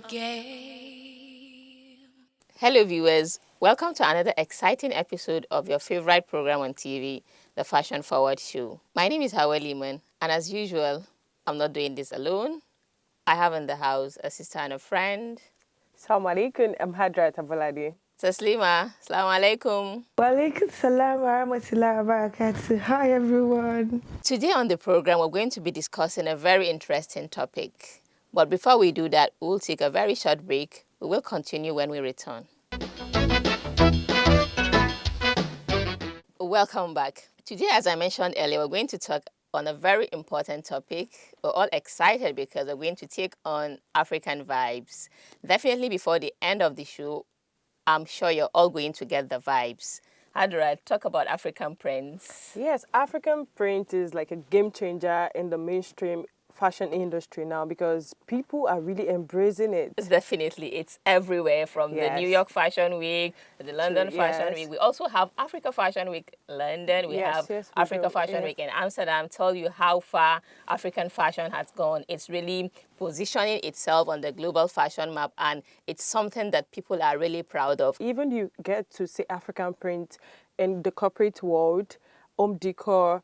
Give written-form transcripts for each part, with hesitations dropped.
game. Hello, viewers. Welcome to another exciting episode of your favorite program on TV, the Fashion Forward Show. My name is Halal, and as usual, I'm not doing this alone. I have in the house a sister and a friend. Assalamu alaikum, I'm Hadrat Abolade. Taslima, assalamu alaikum. Walaikum salam wa rahmatullahi wa barakatuh. Hi everyone. Today on the program, we're going to be discussing a very interesting topic. But before we do that, we'll take a very short break. We will continue when we return. Welcome back. Today, as I mentioned earlier, we're going to talk on a very important topic. We're all excited because we're going to take on African vibes. Definitely before the end of the show, I'm sure you're all going to get the vibes. Hadra, talk about African prints. Yes, African print is like a game changer in the mainstream fashion industry now because people are really embracing it. Definitely, it's everywhere from the New York Fashion Week, the London Fashion Week. We also have Africa Fashion Week London. We have Africa Fashion Week in Amsterdam. Tell you how far African fashion has gone. It's really positioning itself on the global fashion map, and it's something that people are really proud of. Even you get to see African print in the corporate world, home decor,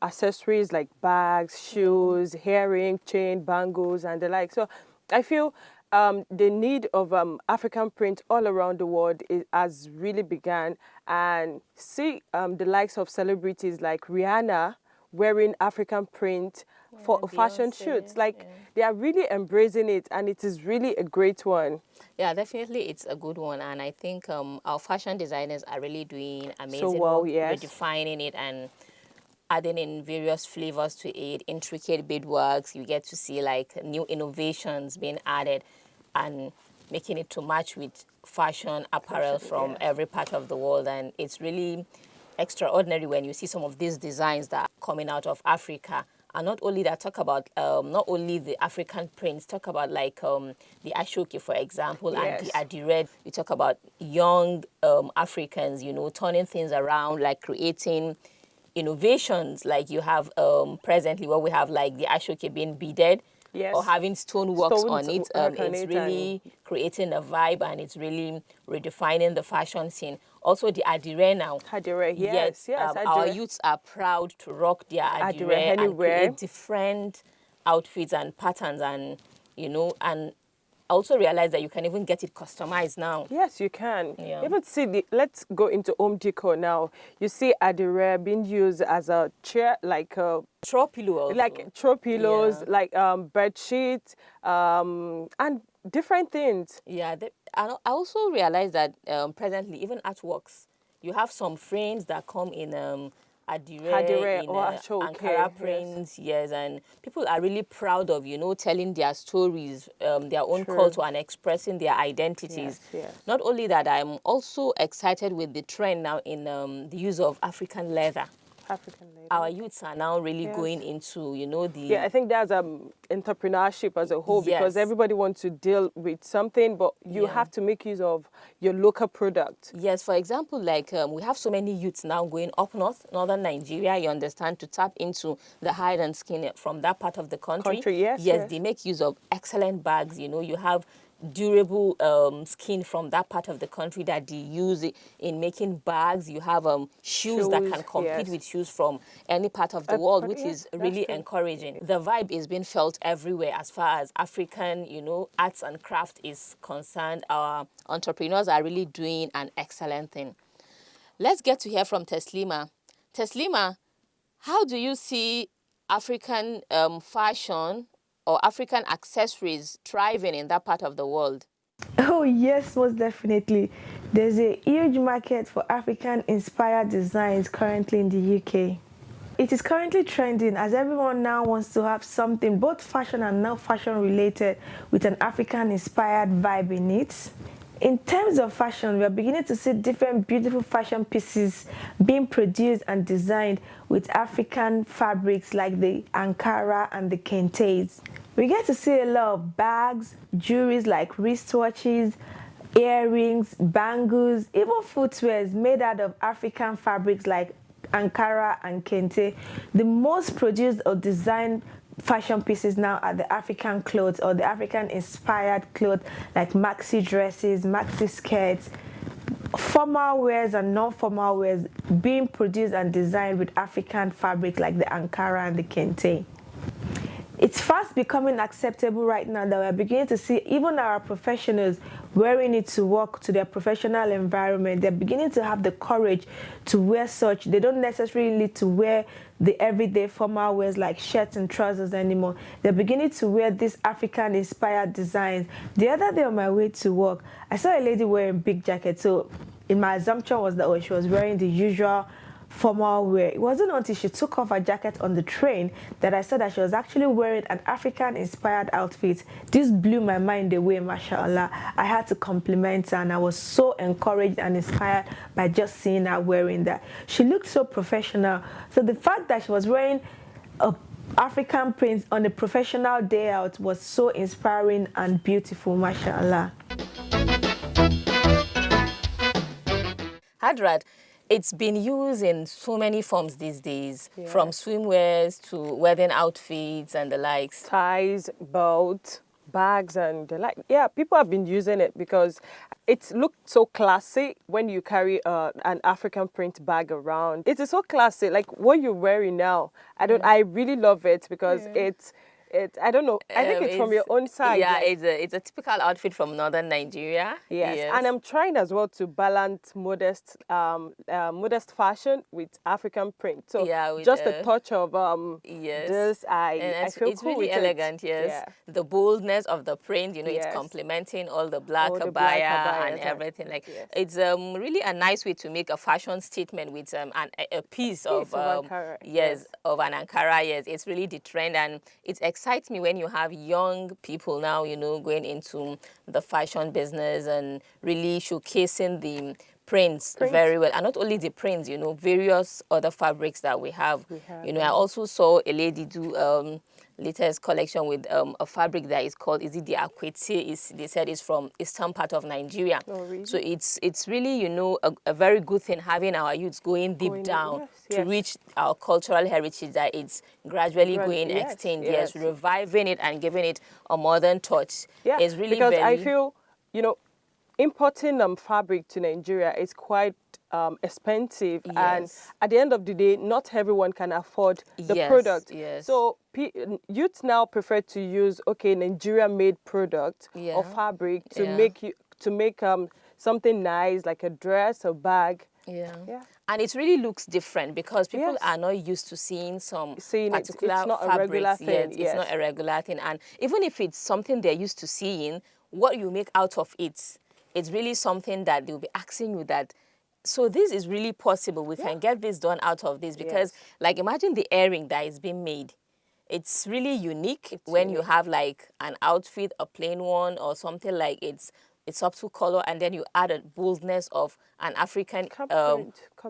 accessories like bags, shoes, earring, chain, bangles, and the like. So I feel the need of African print all around the world has really begun. And see the likes of celebrities like Rihanna wearing African print for fashion shoots. They are really embracing it, and it is really a great one. Yeah, definitely it's a good one. And I think our fashion designers are really doing amazing so well, work, yes. redefining it and adding in various flavors to it, intricate beadworks. You get to see like new innovations being added and making it to match with fashion apparel from every part of the world. And it's really extraordinary when you see some of these designs that are coming out of Africa. And not only that, talk about not only the African prints, talk about like the Ashoke, for example, and the Adire. We talk about young Africans, you know, turning things around, like creating innovations. Like you have presently what we have, like the Ashoke being beaded, or having stoneworks on it. It's really creating a vibe, and it's really redefining the fashion scene. Also the Adire now. Adire, yes. Our youths are proud to rock their Adire and create different outfits and patterns, and you know, and I also realized that you can even get it customized now. Yes, you can. Yeah. Even see, let's go into home decor now. You see Adire being used as a chair, like a throw pillow also. Like throw pillows, like bed sheets, and different things. Yeah, I also realized that presently, even artworks, you have some frames that come in Adire, in Ankara prints, yes, and people are really proud of, you know, telling their stories, their own culture, and expressing their identities. Not only that, I'm also excited with the trend now in the use of African leather. Our youths are now really going into, you know, the... Yeah, I think there's entrepreneurship as a whole, because everybody wants to deal with something, but you have to make use of your local product. Yes, for example, like we have so many youths now going up north, northern Nigeria, you understand, to tap into the hide and skin from that part of the country. Yes, they make use of excellent bags, you know, you have durable skin from that part of the country that they use in making bags. You have shoes that can compete with shoes from any part of the world, which is really encouraging. The vibe is being felt everywhere as far as African, you know, arts and craft is concerned. Our entrepreneurs are really doing an excellent thing. Let's get to hear from Taslima. Taslima, how do you see African fashion or African accessories thriving in that part of the world? Oh yes, most definitely. There's a huge market for African-inspired designs currently in the UK. It is currently trending as everyone now wants to have something both fashion and non-fashion related with an African-inspired vibe in it. In terms of fashion, we are beginning to see different beautiful fashion pieces being produced and designed with African fabrics like the Ankara and the Kentes. We get to see a lot of bags, jewelry like wristwatches, earrings, bangles, even footwear made out of African fabrics like Ankara and Kente. The most produced or designed fashion pieces now are the African clothes or the African inspired clothes like maxi dresses, maxi skirts, formal wears and non-formal wears being produced and designed with African fabric like the Ankara and the Kente. It's fast becoming acceptable right now that we're beginning to see even our professionals wearing it to work to their professional environment. They're beginning to have the courage to wear such. They don't necessarily need to wear the everyday formal wears like shirts and trousers anymore. They're beginning to wear these African-inspired designs. The other day on my way to work, I saw a lady wearing big jacket. So in my assumption was that, oh, she was wearing the usual formal wear. It wasn't until she took off her jacket on the train that I saw that she was actually wearing an African-inspired outfit. This blew my mind away, mashallah. I had to compliment her, and I was so encouraged and inspired by just seeing her wearing that. She looked so professional. So the fact that she was wearing a African print on a professional day out was so inspiring and beautiful, mashallah. Hadrat, it's been used in so many forms these days, from swimwears to wedding outfits and the likes. Ties, belts, bags, and the like. Yeah, people have been using it because it looked so classy when you carry an African print bag around. It is so classy, like what you're wearing now. I really love it because I don't know. I think it's from your own side. Yeah, like, it's a typical outfit from northern Nigeria. Yes. And I'm trying as well to balance modest fashion with African print. So with, just a touch of this, I feel it's cool really with elegant. it. Yes, Yeah. the boldness of the print. It's complementing all the black abaya and everything. Like it's really a nice way to make a fashion statement with a piece of Ankara. Of an Ankara. Yes, it's really the trend, and it's excites me when you have young people now, going into the fashion business and really showcasing the prints very well. And not only the prints, various other fabrics that we have. I also saw a lady do latest collection with a fabric that is called, is it the akwete? They said it's from eastern part of Nigeria. Oh, really? So it's really, a very good thing having our youths going deep down to reach our cultural heritage that it's gradually going extinct. Yes, reviving it and giving it a modern touch. Yeah, is really because I feel, importing fabric to Nigeria is quite expensive, and at the end of the day, not everyone can afford the product. So youth now prefer to use Nigeria-made product or fabric to make something nice like a dress, a bag. And it really looks different because people are not used to seeing particular it's not fabrics. A regular thing. It's not a regular thing. And even if it's something they're used to seeing, what you make out of it, it's really something that they'll be asking you that, so this is really possible. We can get this done out of this because, like, imagine the earring that is being made. It's really unique when you have like an outfit, a plain one, or something like it's subtle color, and then you add a boldness of an African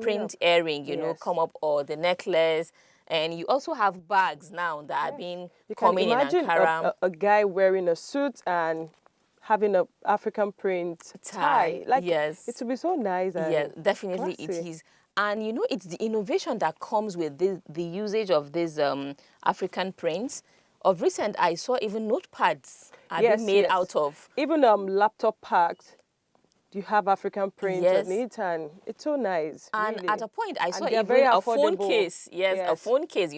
print earring, come up, or the necklace. And you also have bags now that are being coming in Ankara. Imagine a guy wearing a suit and having an African print tie. Like, it would be so nice. And definitely classy. it is. And it's the innovation that comes with the usage of these African prints. Of recent, I saw even notepads are being made out of. Even laptop packs, you have African print on it, and it's so nice. And really. At a point, I saw even a phone case. A phone case,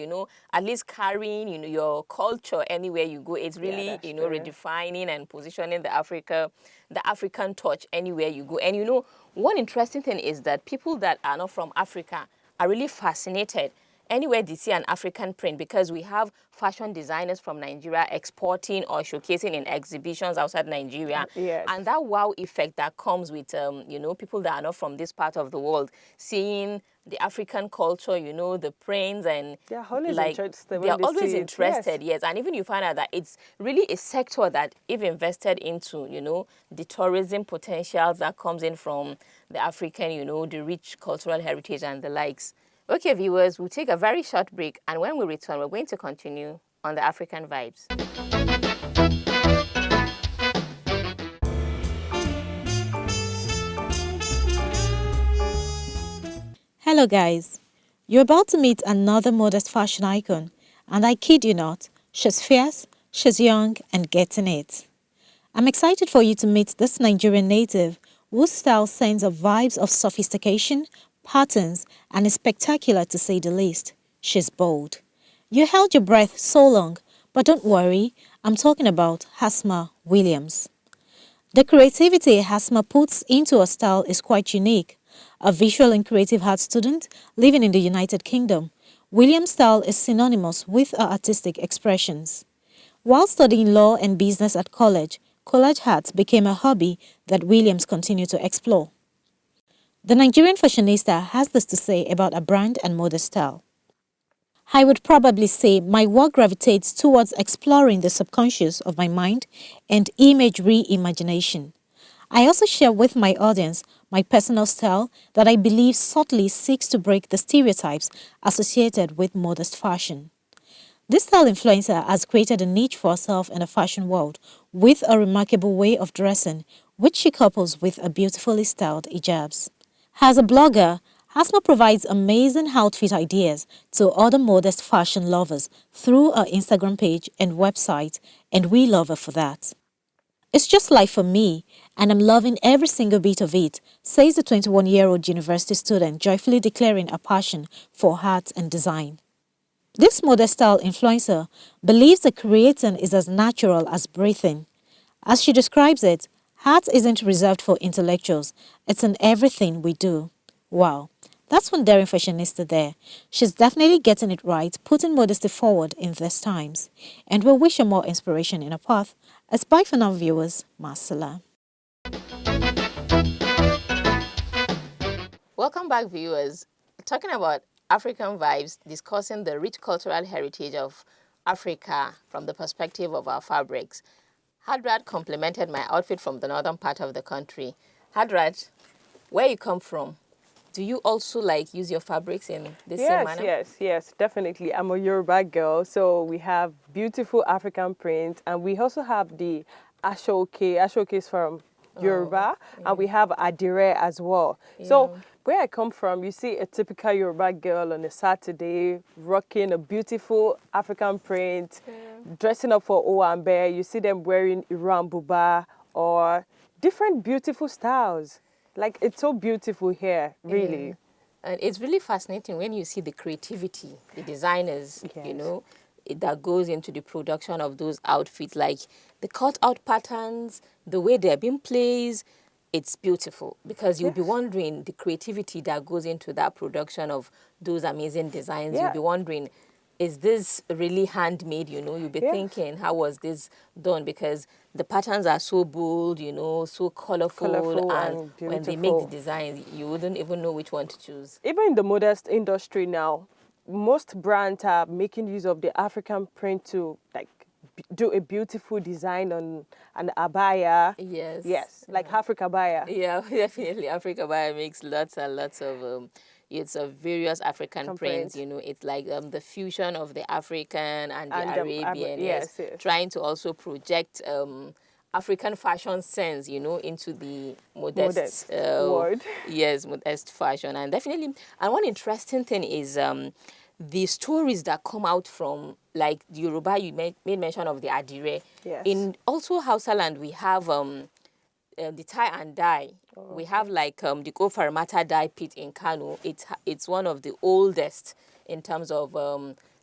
at least carrying, your culture anywhere you go. It's really, redefining and positioning the African touch anywhere you go. And, one interesting thing is that people that are not from Africa are really fascinated anywhere they see an African print, because we have fashion designers from Nigeria exporting or showcasing in exhibitions outside Nigeria. And that wow effect that comes with, people that are not from this part of the world, seeing the African culture, the prints, and they're always interested. Yes. And even you find out that it's really a sector that, if invested into, the tourism potentials that comes in from the African, the rich cultural heritage and the likes. Okay, viewers, we'll take a very short break, and when we return, we're going to continue on the African vibes. Hello guys, you're about to meet another modest fashion icon, and I kid you not, She's fierce, she's young, and getting it. I'm excited for you to meet this Nigerian native whose style sends up vibes of sophistication, patterns, and is spectacular to say the least. She's bold. You held your breath so long, but don't worry, I'm talking about Hasma Williams. The creativity Hasma puts into her style is quite unique. A visual and creative art student living in the United Kingdom, Williams' style is synonymous with her artistic expressions. While studying law and business at college art became a hobby that Williams continued to explore. The Nigerian fashionista has this to say about a brand and mode style. I would probably say my work gravitates towards exploring the subconscious of my mind and image reimagination. I also share with my audience my personal style that I believe subtly seeks to break the stereotypes associated with modest fashion. This style influencer has created a niche for herself in the fashion world with a remarkable way of dressing, which she couples with a beautifully styled hijabs. As a blogger, Hasma provides amazing outfit ideas to other modest fashion lovers through her Instagram page and website, and we love her for that. It's just life for me, and I'm loving every single bit of it, says the 21-year-old university student, joyfully declaring a passion for art and design. This modest style influencer believes that creating is as natural as breathing. As she describes it, art isn't reserved for intellectuals, it's in everything we do. Wow, that's one daring fashionista there. She's definitely getting it right, putting modesty forward in these times. And we'll wish her more inspiration in her path. As bye for now, viewers. Masala. Welcome back, viewers. Talking about African vibes, discussing the rich cultural heritage of Africa from the perspective of our fabrics. Hadrat complimented my outfit from the northern part of the country. Hadrat, where you come from? Do you also use your fabrics in the same manner? Yes, definitely. I'm a Yoruba girl, so we have beautiful African prints, and we also have the ashoke. Ashoke is from Yoruba, and we have adire as well. So where I come from, you see a typical Yoruba girl on a Saturday rocking a beautiful African print, dressing up for Owambe. You see them wearing Iran buba or different beautiful styles. Like, it's so beautiful here, really. Yeah. And it's really fascinating when you see the creativity, the designers, Yes. that goes into the production of those outfits, like the cut-out patterns, the way they're being placed. It's beautiful because you'll be Yes. wondering the creativity that goes into that production of those amazing designs. You'll Yeah. be wondering, is this really handmade? You'll be Yes. thinking, how was this done? Because the patterns are so bold, so colorful, and and when they make the beautiful. designs, you wouldn't even know which one to choose. Even in the modest industry now, most brands are making use of the African print to do a beautiful design on an abaya. Yes. Yes, like Africa abaya. Yeah, definitely. Africa Bio makes lots and lots of it's of various African African prints. print. It's like the fusion of the African and the And Arabian. yes. Trying to also project African fashion sense, into the modest, Modest word. yes, modest fashion. And definitely, and one interesting thing is the stories that come out from, like the Yoruba, you made mention of the Adire. Yes. In also Hausa land, we have the tie and dye. We have the Gofarmata dye pit in Kano. It's one of the oldest in terms of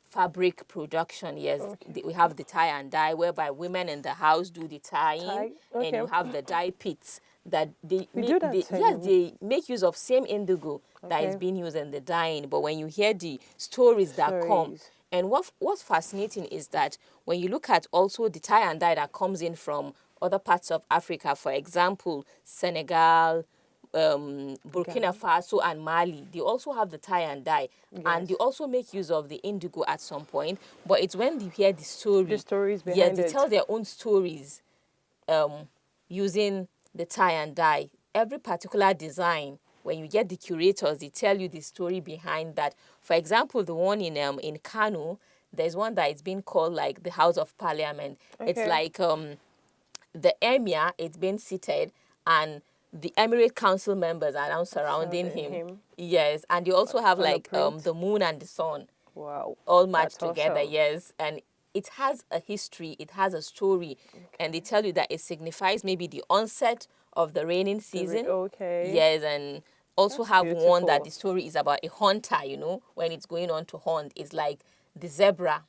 fabric production. Yes, we have the tie and dye, whereby women in the house do the tying, Tie, and okay. you have the dye pits that We do that too. yes, they make use of same indigo that is Okay. being used in the dyeing. But when you hear the stories that come, Stories. and what's fascinating is that when you look at also the tie and dye that comes in from other parts of Africa, for example, Senegal, Burkina Faso, and Mali, they also have the tie and dye. And they also make use of the indigo at some point. But it's when you hear the story. The stories Yes, behind they it. tell their own stories using the tie and dye. Every particular design, when you get the curators, they tell you the story behind that. For example, the one in Kano, there's one that is being called like the House of Parliament. It's Okay. like the emir is being seated and the emirate council members are now surrounding him. Yes, and you also have On a like print. the moon and the sun Wow. all matched That's together. awesome. Yes, and it has a history, it has a story, and they tell you that it signifies maybe the onset of the raining season. Okay. Yes, and also That's have one that beautiful. the story is about a hunter, when it's going on to hunt. It's like the zebra.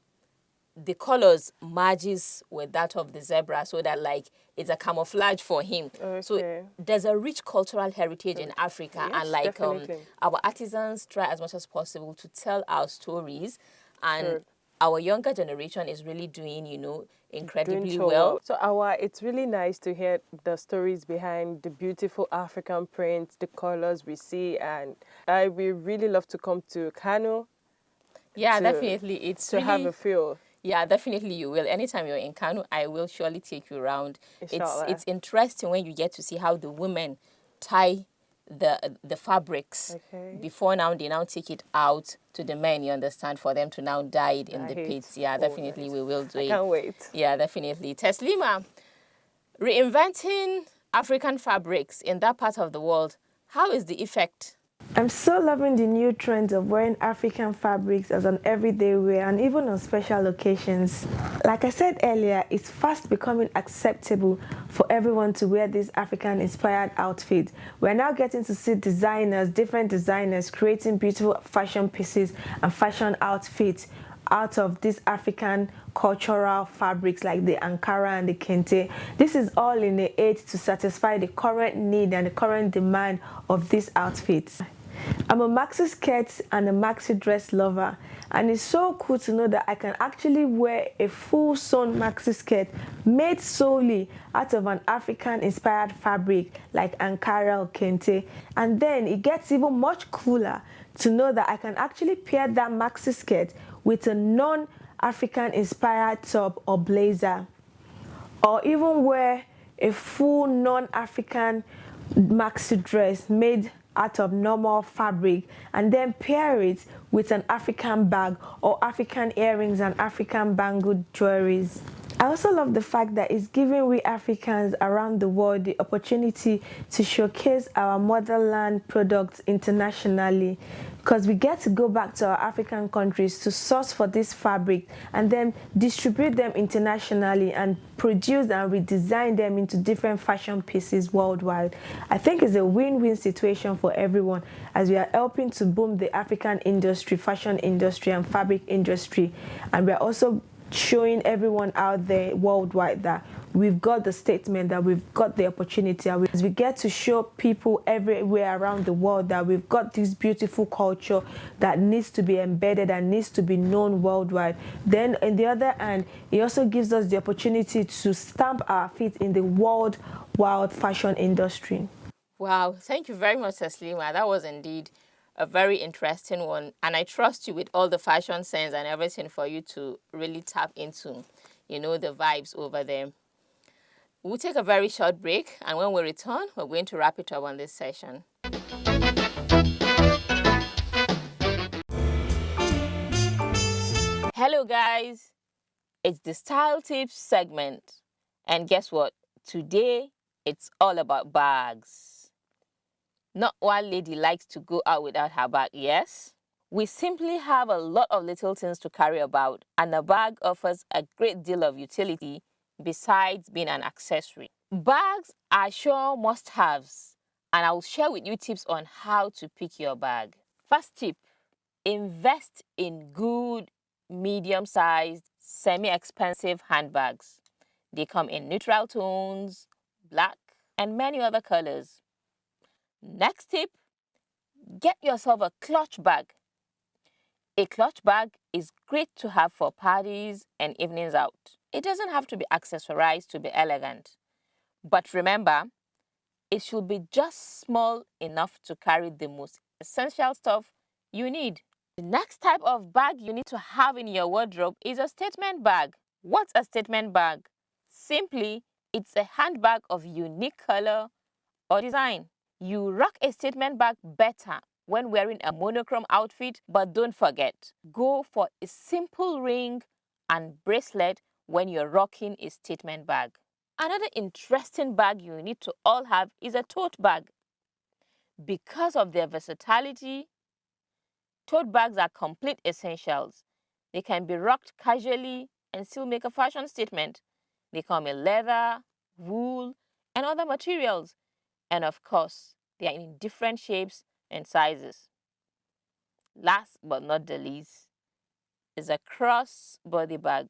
The colors matches with that of the zebra, so that like it's a camouflage for him. So Okay. there's a rich cultural heritage in Africa, Yes, and like definitely. our artisans try as much as possible to tell our stories, and True. our younger generation is really doing Doing incredibly so well. So it's really nice to hear the stories behind the beautiful African prints, the colors we see, and I would really love to come to Kano Yeah, to definitely. It's to really have a feel. Yeah, definitely you will. Anytime you're in Kano, I will surely take you around. Inshallah. It's interesting when you get to see how the women tie the fabrics. Okay. Before now, they now take it out to the men, you understand, for them to now dye it in the Right. pits. Yeah, Oh, definitely nice. we will do I it. can't wait. Yeah, definitely. Teslima, reinventing African fabrics in that part of the world, how is the effect? I'm so loving the new trends of wearing African fabrics as an everyday wear and even on special occasions. Like I said earlier, it's fast becoming acceptable for everyone to wear this African-inspired outfit. We're now getting to see different designers creating beautiful fashion pieces and fashion outfits out of these African cultural fabrics like the Ankara and the Kente. This is all in the aid to satisfy the current need and the current demand of these outfits. I'm a maxi skirt and a maxi dress lover, and it's so cool to know that I can actually wear a full sewn maxi skirt made solely out of an African inspired fabric like Ankara or Kente. And then it gets even much cooler to know that I can actually pair that maxi skirt with a non-African inspired top or blazer, or even wear a full non-African maxi dress made out of normal fabric and then pair it with an African bag or African earrings and African bangled jewelries. I also love the fact that it's giving we Africans around the world the opportunity to showcase our motherland products internationally, because we get to go back to our African countries to source for this fabric and then distribute them internationally and produce and redesign them into different fashion pieces worldwide. I think it's a win-win situation for everyone, as we are helping to boom the African industry, fashion industry and fabric industry, and we are also showing everyone out there worldwide that we've got the statement, that we've got the opportunity, as we get to show people everywhere around the world that we've got this beautiful culture that needs to be embedded and needs to be known worldwide. Then on the other hand, it also gives us the opportunity to stamp our feet in the worldwide fashion industry. Wow, thank you very much, Taslima. That was indeed a very interesting one. And I trust you with all the fashion sense and everything for you to really tap into, the vibes over there. We'll take a very short break, and when we return, we're going to wrap it up on this session. Hello, guys. It's the Style Tips segment. And guess what? Today, it's all about bags. Not one lady likes to go out without her bag, yes? We simply have a lot of little things to carry about, and a bag offers a great deal of utility besides being an accessory. Bags are sure must-haves, and I'll share with you tips on how to pick your bag. First tip, invest in good, medium-sized, semi-expensive handbags. They come in neutral tones, black, and many other colors. Next tip, get yourself a clutch bag. A clutch bag is great to have for parties and evenings out. It doesn't have to be accessorized to be elegant. But remember, it should be just small enough to carry the most essential stuff you need. The next type of bag you need to have in your wardrobe is a statement bag. What's a statement bag? Simply, it's a handbag of unique color or design. You rock a statement bag better when wearing a monochrome outfit, but don't forget, go for a simple ring and bracelet when you're rocking a statement bag. Another interesting bag you need to all have is a tote bag. Because of their versatility, tote bags are complete essentials. They can be rocked casually and still make a fashion statement. They come in leather, wool, and other materials. And of course, they are in different shapes and sizes. Last but not the least is a cross-body bag.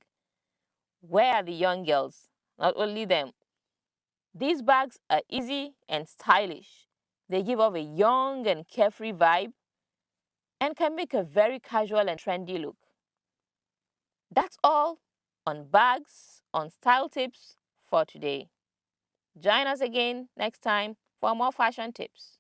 Where are the young girls? Not only them. These bags are easy and stylish. They give off a young and carefree vibe and can make a very casual and trendy look. That's all on bags on style tips for today. Join us again next time for more fashion tips.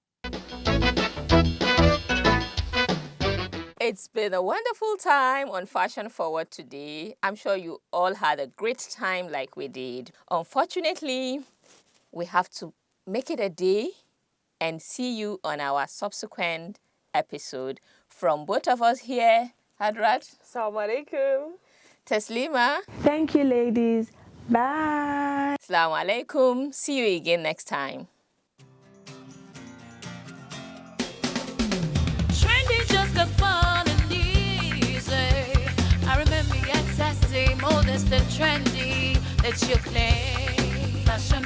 It's been a wonderful time on Fashion Forward today. I'm sure you all had a great time like we did. Unfortunately, we have to make it a day and see you on our subsequent episode. From both of us here, Hadrat, Assalamu alaikum. Taslima, Thank you, ladies. Bye. Assalamu alaikum. See you again next time. Trendy just got fun and easy. I remember yes, I say modest and trendy that you claim. Fashion